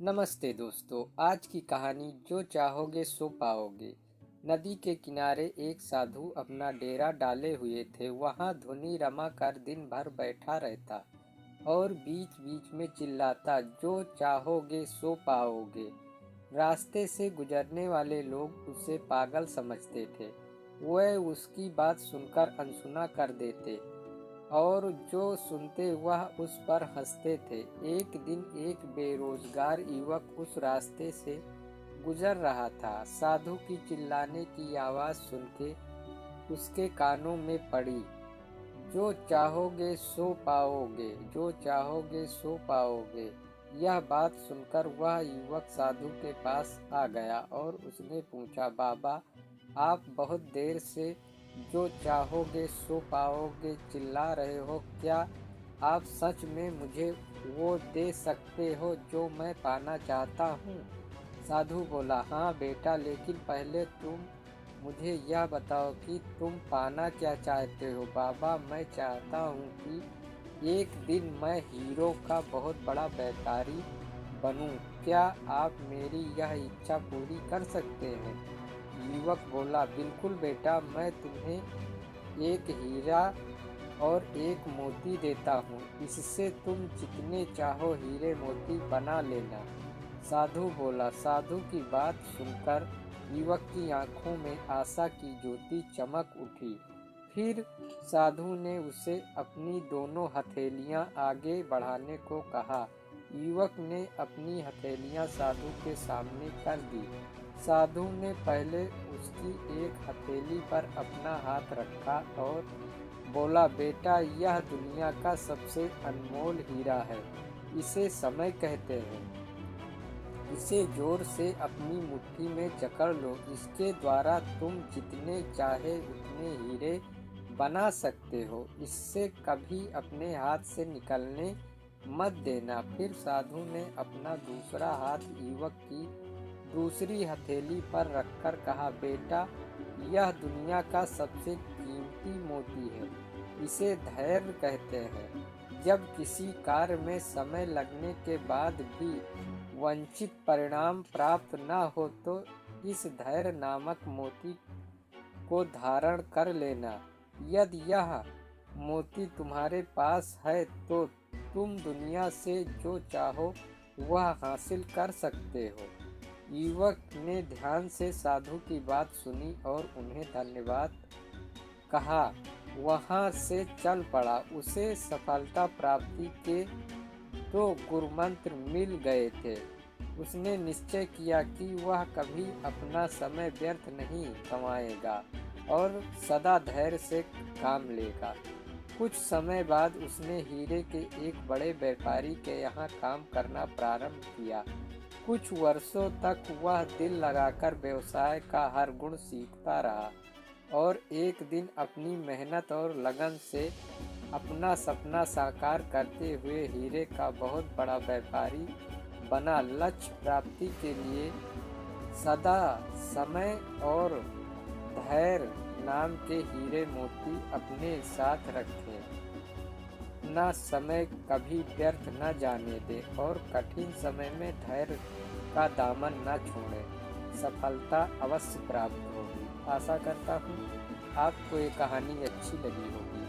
नमस्ते दोस्तों। आज की कहानी जो चाहोगे सो पाओगे। नदी के किनारे एक साधु अपना डेरा डाले हुए थे। वहाँ धुनी रमा कर दिन भर बैठा रहता और बीच बीच में चिल्लाता, जो चाहोगे सो पाओगे। रास्ते से गुजरने वाले लोग उसे पागल समझते थे। वह उसकी बात सुनकर अनसुना कर देते और जो सुनते वह उस पर हंसते थे। एक दिन एक बेरोजगार युवक उस रास्ते से गुजर रहा था। साधु की चिल्लाने की आवाज सुन के उसके कानों में पड़ी, जो चाहोगे सो पाओगे, जो चाहोगे सो पाओगे। यह बात सुनकर वह युवक साधु के पास आ गया और उसने पूछा, बाबा, आप बहुत देर से जो चाहोगे सो पाओगे चिल्ला रहे हो, क्या आप सच में मुझे वो दे सकते हो जो मैं पाना चाहता हूँ? साधु बोला, हाँ बेटा, लेकिन पहले तुम मुझे यह बताओ कि तुम पाना क्या चाहते हो। बाबा, मैं चाहता हूँ कि एक दिन मैं हीरो का बहुत बड़ा व्यापारी बनूं। क्या आप मेरी यह इच्छा पूरी कर सकते हैं? युवक बोला, बिल्कुल बेटा, मैं तुम्हें एक हीरा और एक मोती देता हूँ। इससे तुम जितने चाहो हीरे मोती बना लेना। साधु बोला। साधु की बात सुनकर युवक की आंखों में आशा की ज्योति चमक उठी। फिर साधु ने उसे अपनी दोनों हथेलियां आगे बढ़ाने को कहा। युवक ने अपनी हथेलियां साधु के सामने कर दी। साधु ने पहले उसकी एक हथेली पर अपना हाथ रखा और बोला, बेटा, यह दुनिया का सबसे अनमोल हीरा है। इसे समय कहते हैं। इसे जोर से अपनी मुट्ठी में जकड़ लो। इसके द्वारा तुम जितने चाहे उतने हीरे बना सकते हो। इससे कभी अपने हाथ से निकलने मत देना। फिर साधु ने अपना दूसरा हाथ युवक की दूसरी हथेली पर रखकर कहा, बेटा, यह दुनिया का सबसे कीमती मोती है। इसे धैर्य कहते हैं। जब किसी कार्य में समय लगने के बाद भी वांछित परिणाम प्राप्त न हो तो इस धैर्य नामक मोती को धारण कर लेना। यदि यह मोती तुम्हारे पास है तो तुम दुनिया से जो चाहो वह हासिल कर सकते हो। युवक ने ध्यान से साधु की बात सुनी और उन्हें धन्यवाद कहा। वहां से चल पड़ा। उसे सफलता प्राप्ति के दो गुरुमंत्र मिल गए थे। उसने निश्चय किया कि वह कभी अपना समय व्यर्थ नहीं गंवाएगा और सदा धैर्य से काम लेगा। कुछ समय बाद उसने हीरे के एक बड़े व्यापारी के यहाँ काम करना प्रारंभ किया। कुछ वर्षों तक वह दिल लगाकर व्यवसाय का हर गुण सीखता रहा और एक दिन अपनी मेहनत और लगन से अपना सपना साकार करते हुए हीरे का बहुत बड़ा व्यापारी बना। लक्ष्य प्राप्ति के लिए सदा समय और धैर्य नाम के हीरे मोती अपने साथ रखें। अपना समय कभी व्यर्थ न जाने दे और कठिन समय में धैर्य का दामन न छोड़ें। सफलता अवश्य प्राप्त होगी। आशा करता हूँ आपको ये कहानी अच्छी लगी होगी।